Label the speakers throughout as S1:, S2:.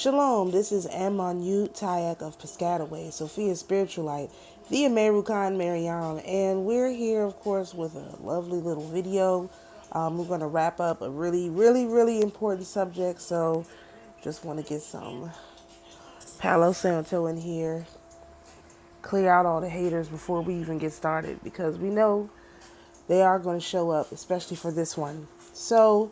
S1: Shalom, this is Amonute Tayac of Piscataway, Sophia Spiritualite, the AmaruKhan Miriyam, and we're here, of course, with a lovely little video. We're going to wrap up a really important subject, so just want to get some Palo Santo in here, clear out all the haters before we even get started, because we know they are going to show up, especially for this one. So,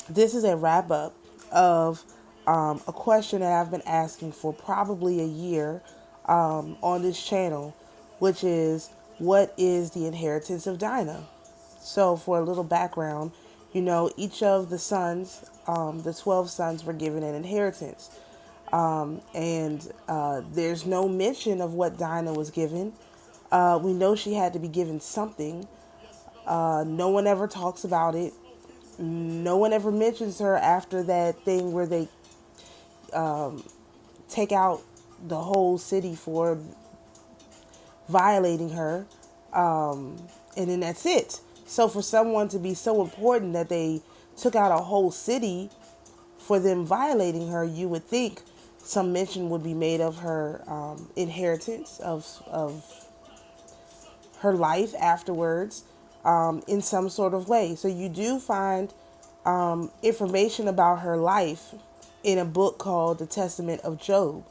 S1: this is a wrap up of a question that I've been asking for probably a year on this channel, which is, what is the inheritance of Dinah? So for a little background, each of the sons, the 12 sons, were given an inheritance. And there's no mention of what Dinah was given. We know she had to be given something. No one ever talks about it. No one ever mentions her after that thing where they take out the whole city for violating her. And then that's it. So for someone to be so important that they took out a whole city for them violating her, you would think some mention would be made of her inheritance, of her life afterwards, in some sort of way. So you do find information about her life in a book called The Testament of Job.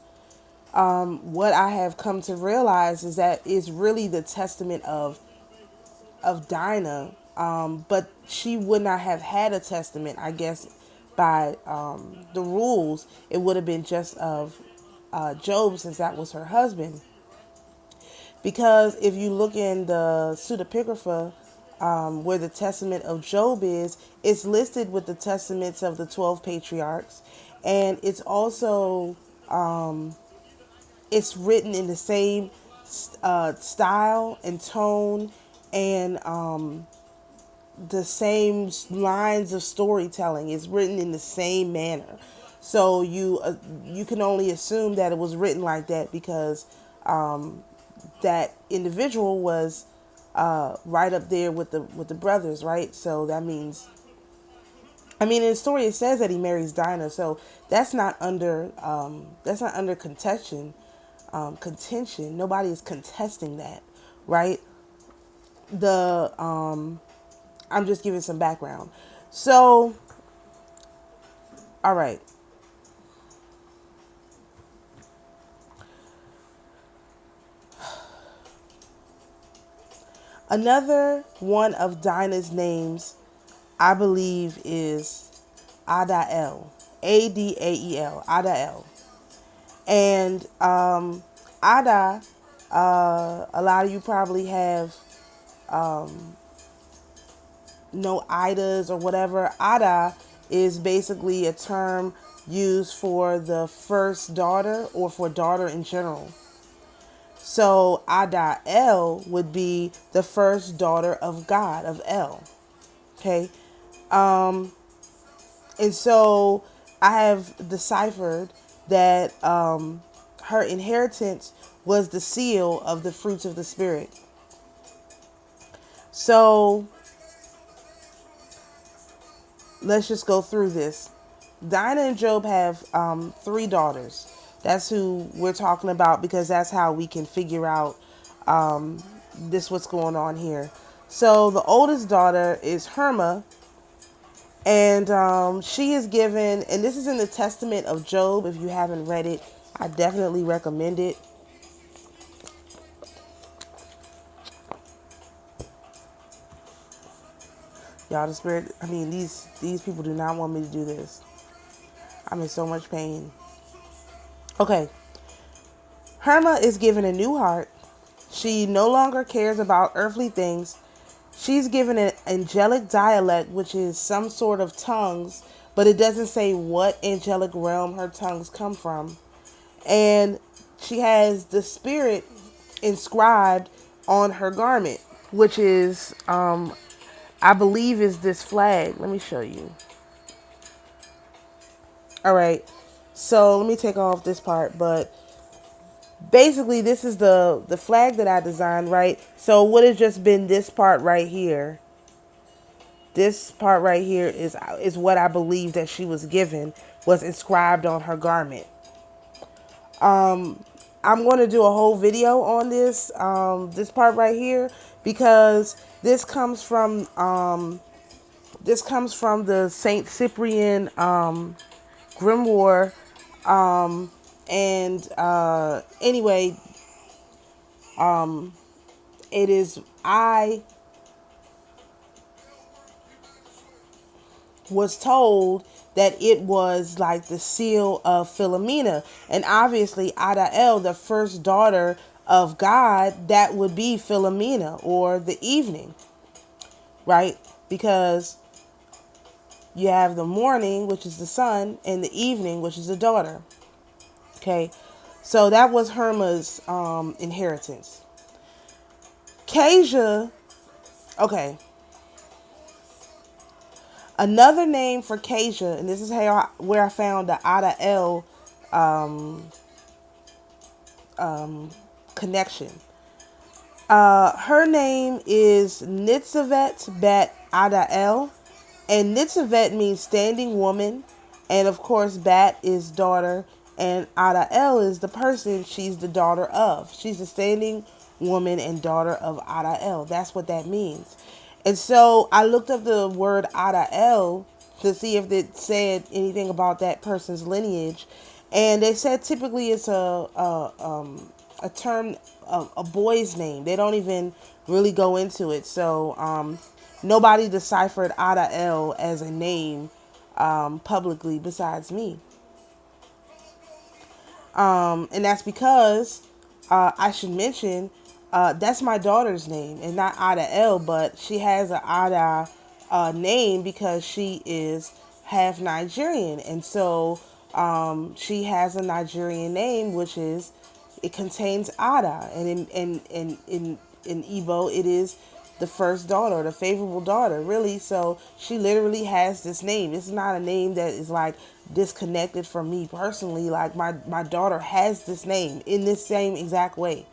S1: What I have come to realize is that it's really the testament of Dinah, but she would not have had a testament, I guess, by the rules. It would have been just of Job, since that was her husband. Because if you look in the pseudepigrapha, where the testament of Job is, it's listed with the testaments of the 12 patriarchs, and it's also it's written in the same style and tone, and the same lines of storytelling. It's written in the same manner. So you can only assume that it was written like that because that individual was right up there with the brothers, right? So that means, in the story it says that he marries Dinah, so that's not under contention. Nobody is contesting that, right? I'm just giving some background. So, all right. Another one of Dinah's names, I believe, is ADAEL. ADAEL. ADAEL. And Ada, a lot of you probably have know Idas or whatever. Ada is basically a term used for the first daughter or for daughter in general. So ADAEL would be the first daughter of God, of El. Okay. And so I have deciphered that her inheritance was the seal of the fruits of the Spirit. So let's just go through this. Dinah and Job have 3 daughters. That's who we're talking about, because that's how we can figure out what's going on here. So the oldest daughter is Herma, and she is given, and this is in the Testament of Job. If you haven't read it, I definitely recommend it. Y'all, the spirit, these people do not want me to do this. I'm in so much pain. Okay. Herma is given a new heart. She no longer cares about earthly things. She's given an angelic dialect, which is some sort of tongues, but it doesn't say what angelic realm her tongues come from. And she has the Spirit inscribed on her garment, which is, I believe, is this flag. Let me show you. All right. So let me take off this part, but basically this is the flag that I designed, right? So it would have just been this part right here this part right here is what I believe that she was given, was inscribed on her garment. I'm going to do a whole video on this part right here, because this comes from the Saint Cyprian grimoire. Anyway, it is, I was told that it was like the seal of Philomena. And obviously ADAEL, the first daughter of God, that would be Philomena, or the evening, right? Because you have the morning, which is the son, and the evening, which is the daughter. Okay, so that was Herma's inheritance. Kasia, okay. Another name for Kasia, and this is where I found the ADAEL connection. Her name is Nitzavet Bet ADAEL, and Nitzavet means standing woman, and of course Bat is daughter, and ADAEL is the person she's the daughter of. She's the standing woman and daughter of ADAEL. That's what that means. And so I looked up the word ADAEL to see if it said anything about that person's lineage, and they said typically it's a term, a boy's name. They don't even really go into it. So nobody deciphered ADAEL as a name publicly besides me. And that's because I should mention that's my daughter's name, and not ADAEL, but she has an Ada name because she is half Nigerian, and so she has a Nigerian name, which is, it contains Ada, and in Igbo it is the first daughter, the favorable daughter, really. So she literally has this name. This is not a name that is like disconnected from me personally. Like my daughter has this name in this same exact way.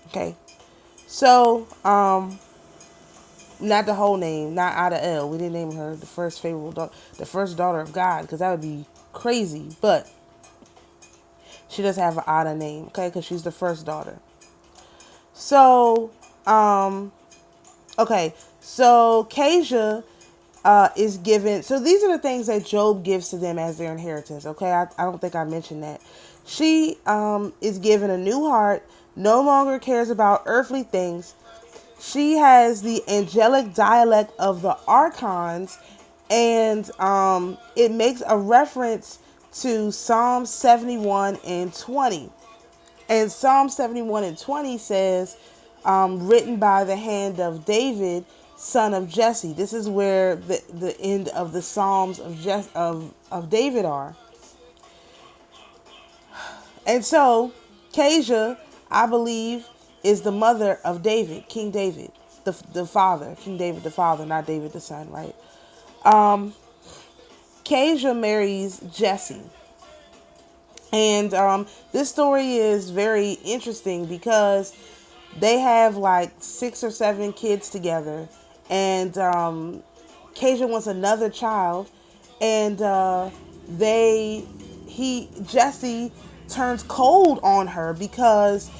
S1: Okay, so not the whole name, not ADAEL. We didn't name her the first favorable daughter, the first daughter of God, because that would be crazy. But she does have an Ada name, okay, because she's the first daughter. So okay, so Kasia is given. So these are the things that Job gives to them as their inheritance. Okay, I don't think I mentioned that. She is given a new heart, no longer cares about earthly things. She has the angelic dialect of the archons, and it makes a reference to Psalm 71 and 20. And Psalm 71 and 20 says, written by the hand of David, son of Jesse. This is where the end of the Psalms of David are. And so, Kasia, I believe, is the mother of David, King David, the father, King David the father, not David the son, right? Kasia marries Jesse. And this story is very interesting because they have like 6 or 7 kids together. And Kasia wants another child. And Jesse turns cold on her because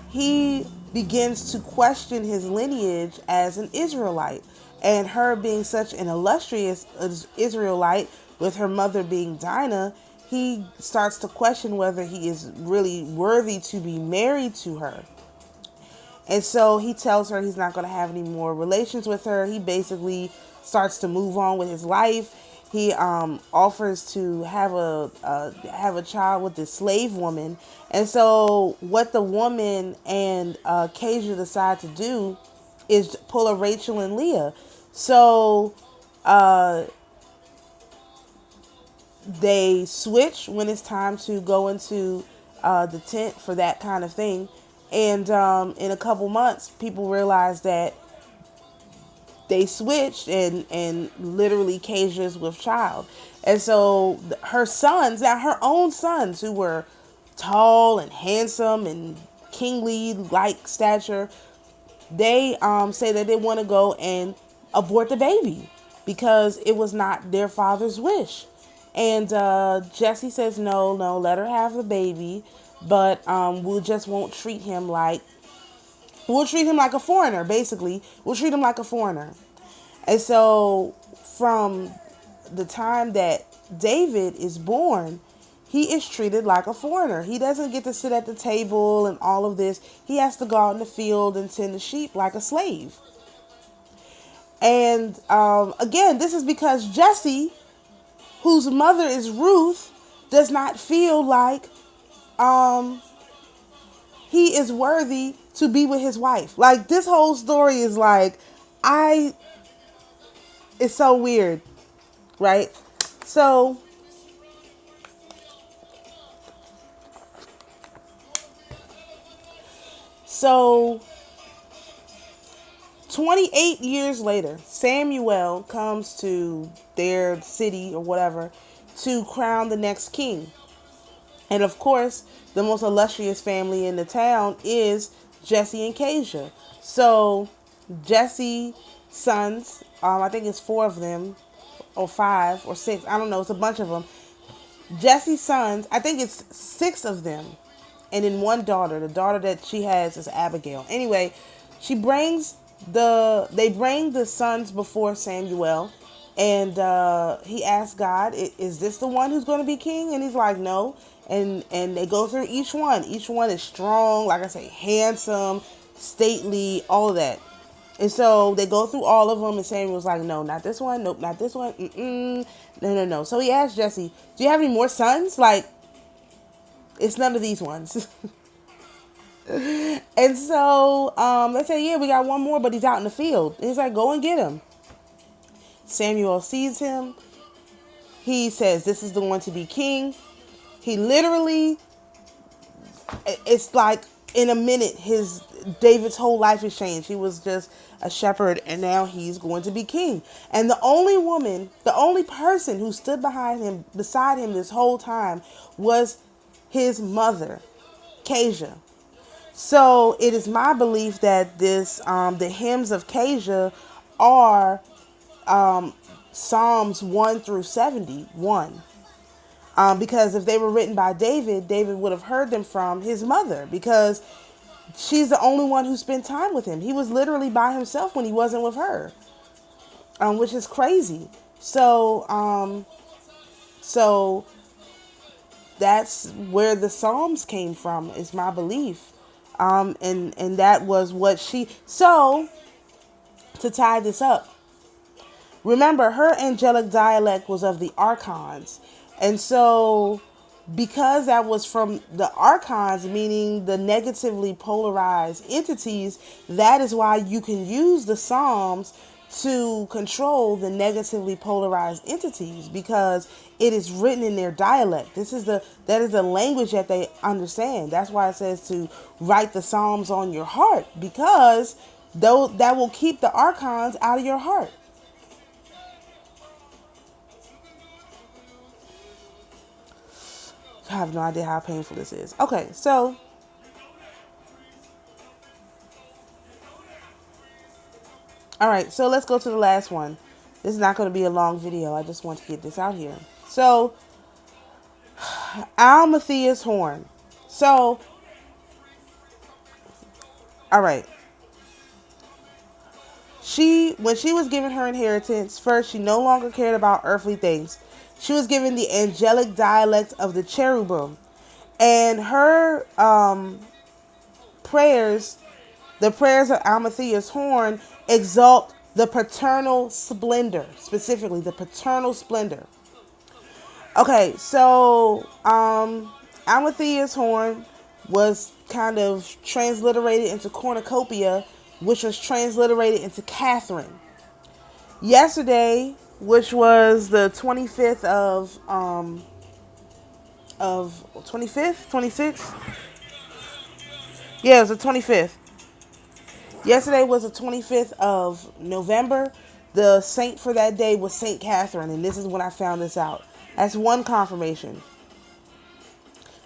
S1: he begins to question his lineage as an Israelite. And her being such an illustrious Israelite, with her mother being Dinah, he starts to question whether he is really worthy to be married to her. And so he tells her he's not going to have any more relations with her. He basically starts to move on with his life. He offers to have a child with this slave woman. And so what the woman and Kasia decide to do is pull a Rachel and Leah. So they switch when it's time to go into the tent for that kind of thing. And in a couple months, people realize that they switched, and literally Kasia's with child. And so her sons, now her own sons, who were tall and handsome and kingly like stature, they say that they want to go and abort the baby because it was not their father's wish. And Jesse says, no, let her have the baby, but we'll just won't treat him like, we'll treat him like a foreigner, basically. We'll treat him like a foreigner. And so from the time that David is born, he is treated like a foreigner. He doesn't get to sit at the table and all of this. He has to go out in the field and tend the sheep like a slave. And again, this is because Jesse, whose mother is Ruth, does not feel like he is worthy to be with his wife. Like, this whole story is like, it's so weird, right? So 28 years later, Samuel comes to their city or whatever to crown the next king. And of course, the most illustrious family in the town is Jesse and Kezia. So Jesse's sons, I think it's 4 of them, or 5 or 6, I don't know, it's a bunch of them. Jesse's sons, I think it's 6 of them, and then 1 daughter. The daughter that she has is Abigail. Anyway, they bring the sons before Samuel, and he asks God, is this the one who's going to be king? And he's like, no. And they go through each one. Each one is strong, like I say, handsome, stately, all of that. And so they go through all of them, and Samuel's like, no, not this one. Nope, not this one. No. So he asked Jesse, do you have any more sons? Like, it's none of these ones. And so they say, yeah, we got one more, but he's out in the field. And he's like, go and get him. Samuel sees him. He says, this is the one to be king. He literally, it's like in a minute, David's whole life has changed. He was just a shepherd, and now he's going to be king. And the only person who stood beside him this whole time was his mother, Kezia. So it is my belief that the hymns of Kezia are Psalms 1 through 71. Because if they were written by David would have heard them from his mother, because she's the only one who spent time with him. He was literally by himself when he wasn't with her, which is crazy. So that's where the Psalms came from, is my belief. And that was what so to tie this up, remember, her angelic dialect was of the archons. And so because that was from the archons, meaning the negatively polarized entities, that is why you can use the Psalms to control the negatively polarized entities, because it is written in their dialect. That is the language that they understand. That's why it says to write the Psalms on your heart, because that will keep the archons out of your heart. I have no idea how painful this is. Okay, so all right, so let's go to the last one. This is not going to be a long video. I just want to get this out here. So, Almathea's horn. So, all right. When she was given her inheritance, first, she no longer cared about earthly things. She was given the angelic dialect of the cherubim. And her prayers, the prayers of Almathea's horn, exalt the paternal splendor, specifically the paternal splendor. Okay, so Almathea's horn was kind of transliterated into cornucopia, which was transliterated into Catherine. Yesterday, which was the 25th of 25th, 26th? Yeah, it was the 25th. Yesterday was the 25th of November. The saint for that day was Saint Catherine, and this is when I found this out. That's one confirmation.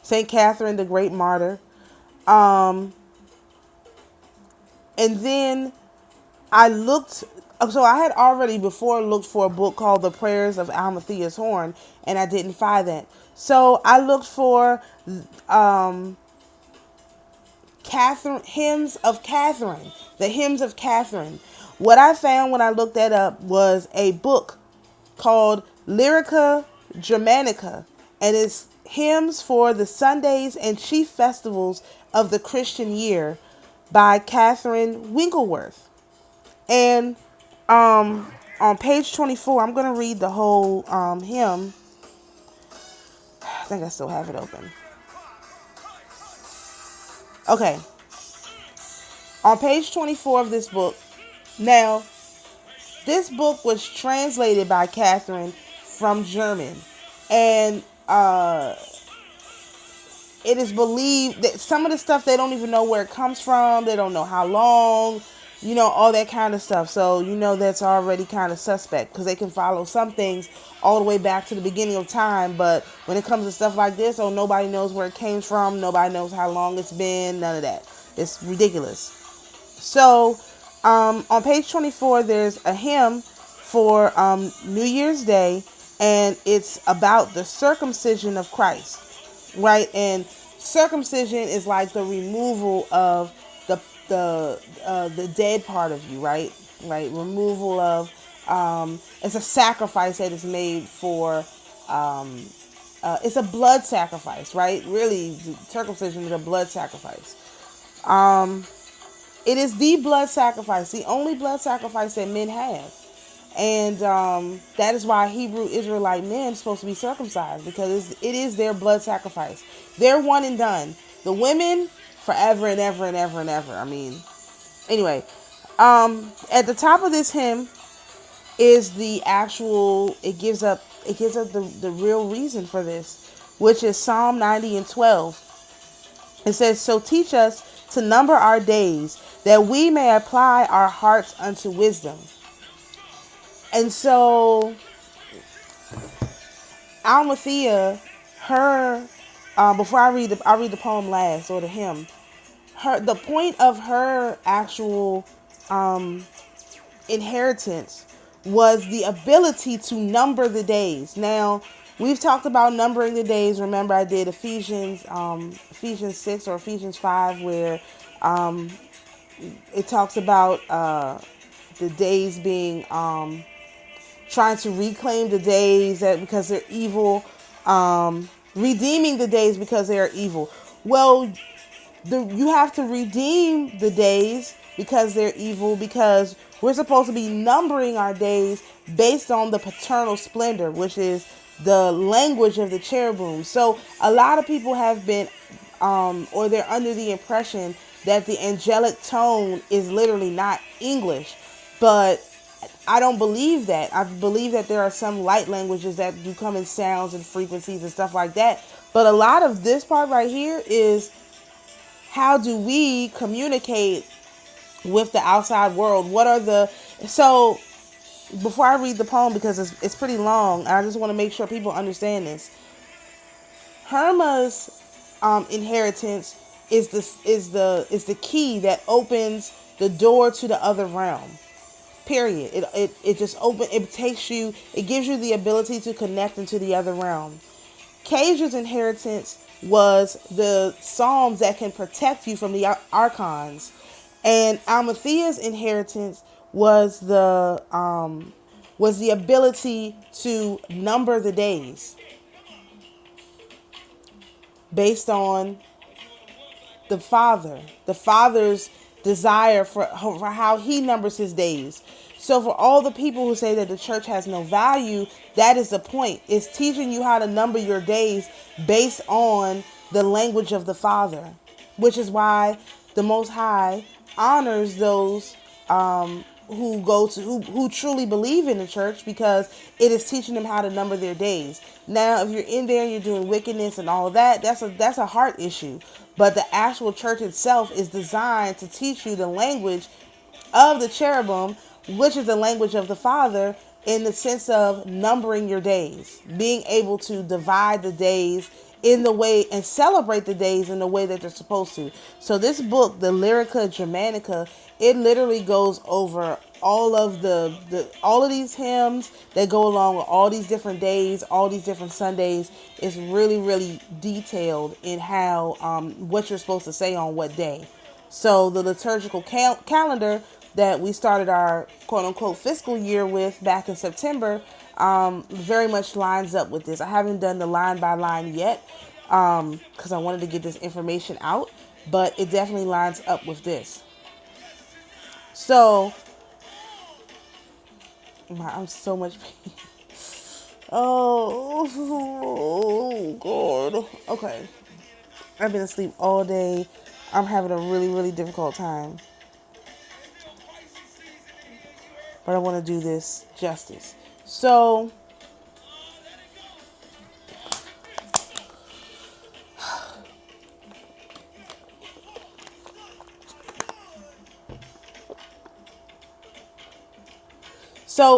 S1: Saint Catherine, the great martyr. And then I looked So I had already before looked for a book called The Prayers of Amatheus Horn, and I didn't find that. So I looked for Catherine, hymns of Catherine, the hymns of Catherine. What I found when I looked that up was a book called Lyrica Germanica, and it's hymns for the Sundays and chief festivals of the Christian year by Catherine Winkleworth. And on page 24, I'm going to read the whole hymn. I think I still have it open. Okay. On page 24 of this book. Now, this book was translated by Catherine from German. And it is believed that some of the stuff, they don't even know where it comes from. They don't know how long, all that kind of stuff. So, that's already kind of suspect, because they can follow some things all the way back to the beginning of time. But when it comes to stuff like this, nobody knows where it came from. Nobody knows how long it's been. None of that. It's ridiculous. So, on page 24, there's a hymn for New Year's Day, and it's about the circumcision of Christ, right? And circumcision is like the removal of the dead part of you, right? Right, removal of it's a sacrifice that is made for. It's a blood sacrifice, right? Really, circumcision is a blood sacrifice. It is the blood sacrifice, the only blood sacrifice that men have. And that is why Hebrew Israelite men are supposed to be circumcised, because it is their blood sacrifice. They're one and done. The women, forever and ever and ever and ever. I mean, anyway, at the top of this hymn is the actual, it gives up the real reason for this, which is Psalm 90 and 12. It says, "So teach us to number our days, that we may apply our hearts unto wisdom." And so Almathea, her, before I read the poem last, or the hymn. The point of her actual inheritance was the ability to number the days. Now, we've talked about numbering the days. Remember, I did Ephesians 6 or Ephesians 5, where it talks about the days being trying to reclaim the days because they're evil, redeeming the days because they are evil. Well, you have to redeem the days because they're evil, because we're supposed to be numbering our days based on the paternal splendor, which is the language of the cherubim. So a lot of people have been, or they're under the impression that the angelic tone is literally not English, but I don't believe that. I believe that there are some light languages that do come in sounds and frequencies and stuff like that. But a lot of this part right here is, how do we communicate with the outside world? So before I read the poem, because it's pretty long, I just want to make sure people understand this. Herma's inheritance is the key that opens the door to the other realm. Period. It just it gives you the ability to connect into the other realm. Cage's inheritance was the psalms that can protect you from the archons, and Almathea's inheritance was the ability to number the days based on the father's desire for how he numbers his days. So for all the people who say that the church has no value, that is the point. It's teaching you how to number your days based on the language of the Father, which is why the Most High honors those who truly believe in the church, because it is teaching them how to number their days. Now, if you're in there and you're doing wickedness and all of that, that's a heart issue. But the actual church itself is designed to teach you the language of the cherubim, which is the language of the Father, in the sense of numbering your days, being able to divide the days in the way and celebrate the days in the way that they're supposed to. So this book, the Lyrica Germanica, it literally goes over all of all of these hymns that go along with all these different days, all these different Sundays, is really, really detailed in how what you're supposed to say on what day. So the liturgical calendar that we started our quote unquote fiscal year with back in September very much lines up with this. I haven't done the line by line yet because I wanted to get this information out, but it definitely lines up with this. So I'm so much pain. Oh God. Okay. I've been asleep all day. I'm having a really, really difficult time. But I want to do this justice. So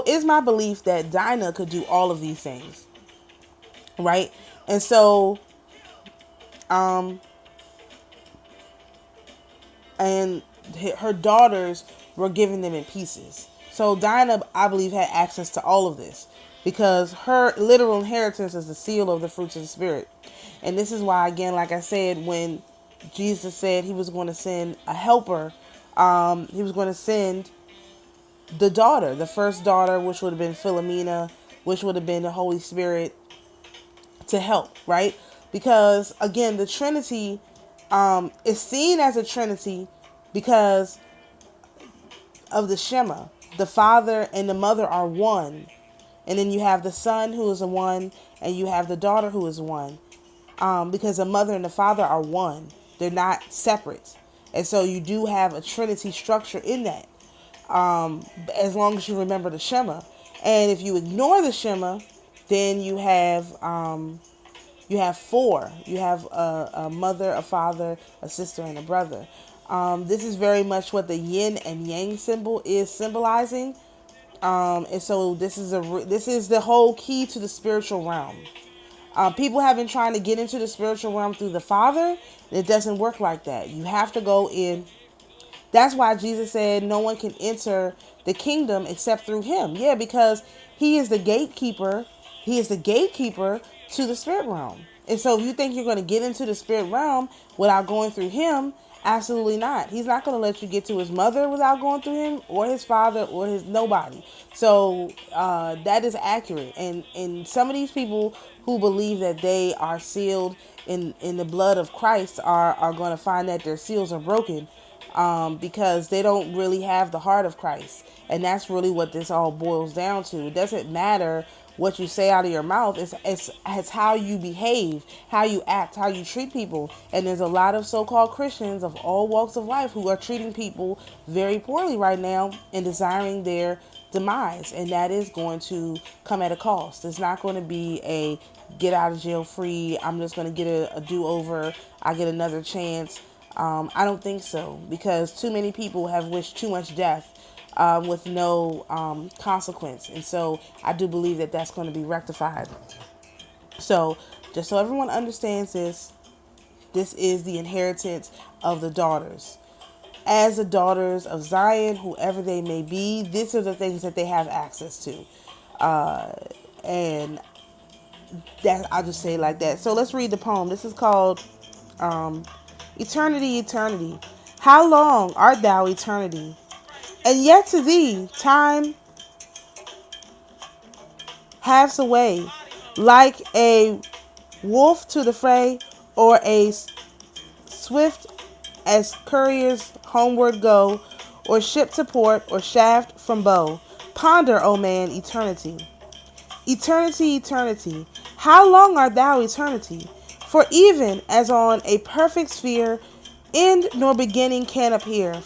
S1: it's my belief that Dinah could do all of these things. Right? And so and her daughters were giving them in pieces. So Dinah, I believe, had access to all of this because her literal inheritance is the seal of the fruits of the Spirit. And this is why, again, like I said, when Jesus said he was going to send a helper, he was going to send the daughter, the first daughter, which would have been Philomena, which would have been the Holy Spirit, to help, right? Because, again, the Trinity is seen as a Trinity because of the Shema. The Father and the Mother are one. And then you have the Son who is a one, and you have the daughter who is one. Because the Mother and the Father are one. They're not separate. And so you do have a Trinity structure in that. As long as you remember the Shema. And if you ignore the Shema, then you have four. You have a mother, a father, a sister, and a brother. This is very much what the yin and yang symbol is symbolizing. And so this is the whole key to the spiritual realm. People have been trying to get into the spiritual realm through the Father. It doesn't work like that. You have to go in. That's why Jesus said no one can enter the kingdom except through him. Yeah, because he is the gatekeeper. He is the gatekeeper to the spirit realm. And so if you think you're going to get into the spirit realm without going through him, absolutely not. He's not going to let you get to his mother without going through him, or his father, or his nobody. So that is accurate. And some of these people who believe that they are sealed in the blood of Christ are going to find that their seals are broken because they don't really have the heart of Christ. And that's really what this all boils down to. It doesn't matter what you say out of your mouth. It's how you behave, how you act, how you treat people. And there's a lot of so-called Christians of all walks of life who are treating people very poorly right now and desiring their demise. And that is going to come at a cost. It's not going to be a get out of jail free, I'm just going to get a do-over, I get another chance. I don't think so, because too many people have wished too much death with no consequence. And so I do believe that that's going to be rectified. So just so everyone understands this is the inheritance of the daughters. As the daughters of Zion, whoever they may be, these are the things that they have access to. And that I'll just say it like that. So let's read the poem. This is called Eternity, Eternity. How long art thou, eternity? And yet to thee time halves away, like a wolf to the fray, or a swift as couriers homeward go, or ship to port, or shaft from bow. Ponder, O man, eternity. Eternity, eternity. How long art thou, eternity? For even as on a perfect sphere, end nor beginning can appear,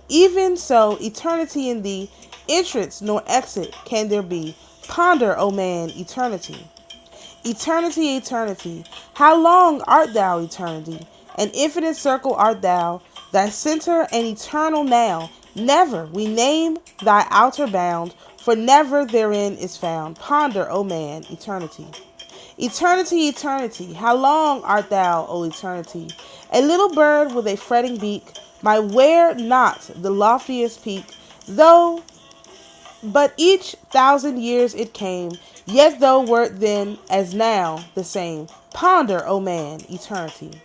S1: even so eternity in thee, entrance nor exit can there be. Ponder, O man, eternity. Eternity, eternity. How long art thou, eternity? An infinite circle art thou, thy center and eternal now. Never we name thy outer bound, for never therein is found. Ponder, O man, eternity. Eternity, eternity. How long art thou, O eternity? A little bird with a fretting beak might wear not the loftiest peak, though But each 1,000 years it came, yet though wert then as now the same. Ponder, O man, eternity.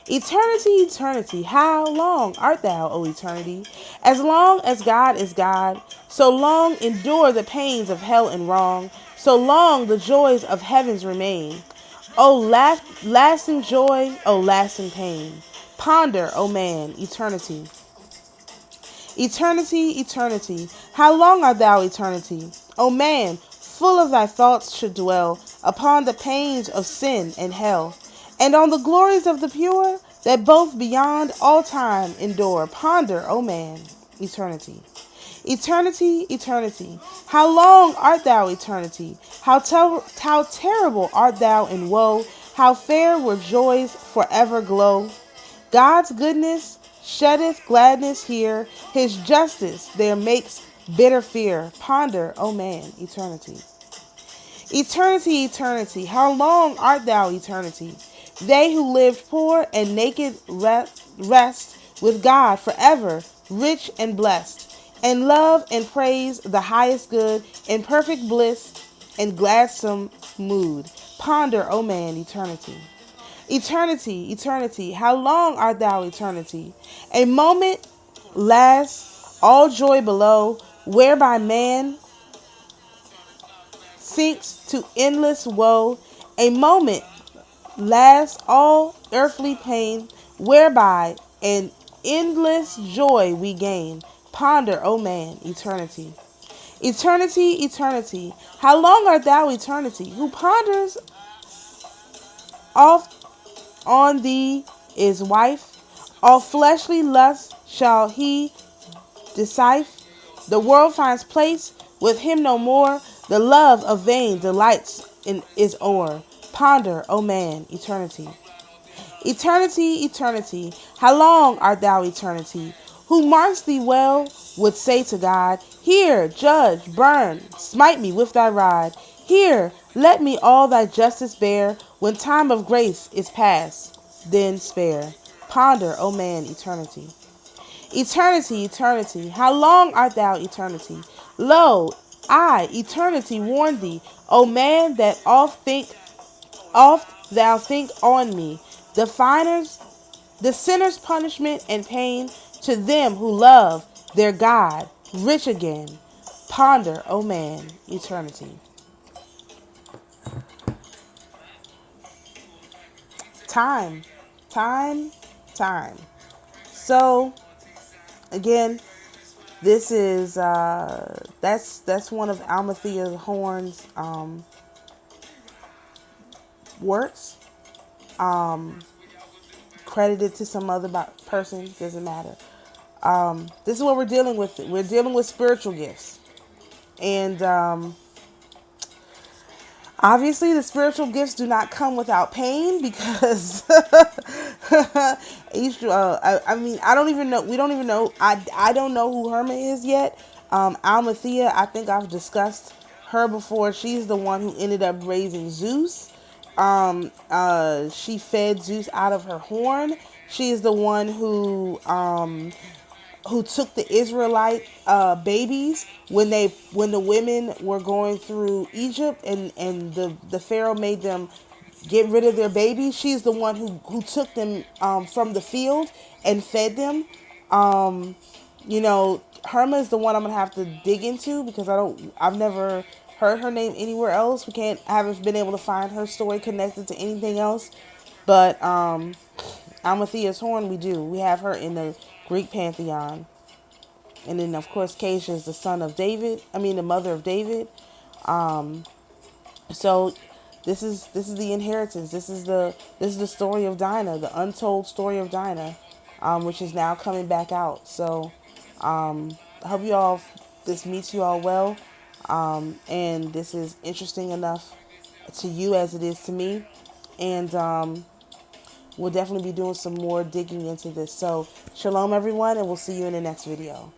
S1: Eternity, eternity, how long art thou, O eternity? As long as God is God, so long endure the pains of hell and wrong, so long the joys of heavens remain. O lasting joy, O lasting pain. Ponder, O man, eternity. Eternity, eternity, how long art thou, eternity? O man, full of thy thoughts should dwell upon the pains of sin and hell, and on the glories of the pure, that both beyond all time endure. Ponder, O man, eternity. Eternity, eternity, how long art thou, eternity? How terrible art thou in woe, how fair were joys forever glow. God's goodness sheddeth gladness here, his justice there makes bitter fear. Ponder, O man, eternity. Eternity, eternity, how long art thou, eternity? They who lived poor and naked rest with God forever, rich and blessed, and love and praise the highest good, in perfect bliss and gladsome mood. Ponder, O man, eternity. Eternity, eternity, how long art thou, eternity? A moment lasts all joy below, whereby man sinks to endless woe. A moment lasts all earthly pain, whereby an endless joy we gain. Ponder, O man, eternity. Eternity, eternity, how long art thou, eternity? Who ponders oft on thee is wife. All fleshly lust shall he decipher. The world finds place with him no more. The love of vain delights is o'er. Ponder, O man, eternity. Eternity, eternity, how long art thou, eternity? Who marks thee well would say to God, here, judge, burn, smite me with thy rod. Here, let me all thy justice bear. When time of grace is past, then spare. Ponder, O man, eternity. Eternity, eternity, how long art thou, eternity? Lo, I, eternity, warn thee, O man, that oft thou think on me. The sinner's punishment and pain to them who love their God, rich again. Ponder, O man, eternity. Time, time, time. So, again, this is that's one of Almathea Horn's works. Credited to some other person, doesn't matter. This is what we're dealing with. We're dealing with spiritual gifts, and obviously the spiritual gifts do not come without pain, because I mean, I don't even know. We don't even know. I don't know who Herma is yet. Almathea, I think I've discussed her before. She's the one who ended up raising Zeus. She fed Zeus out of her horn. She is the one who took the Israelite babies when the women were going through Egypt, and the Pharaoh made them get rid of their babies. She's the one who took them from the field and fed them. You know, Herma is the one I'm gonna have to dig into, because I've never heard her name anywhere else. I haven't been able to find her story connected to anything else. But Almathea's horn, we have her in the Greek pantheon. And then of course Keisha is the son of David. The mother of David. So this is the inheritance. This is the story of Dinah, the untold story of Dinah, which is now coming back out. So I hope this meets you all well, and this is interesting enough to you as it is to me, and we'll definitely be doing some more digging into this. So shalom everyone, and we'll see you in the next video.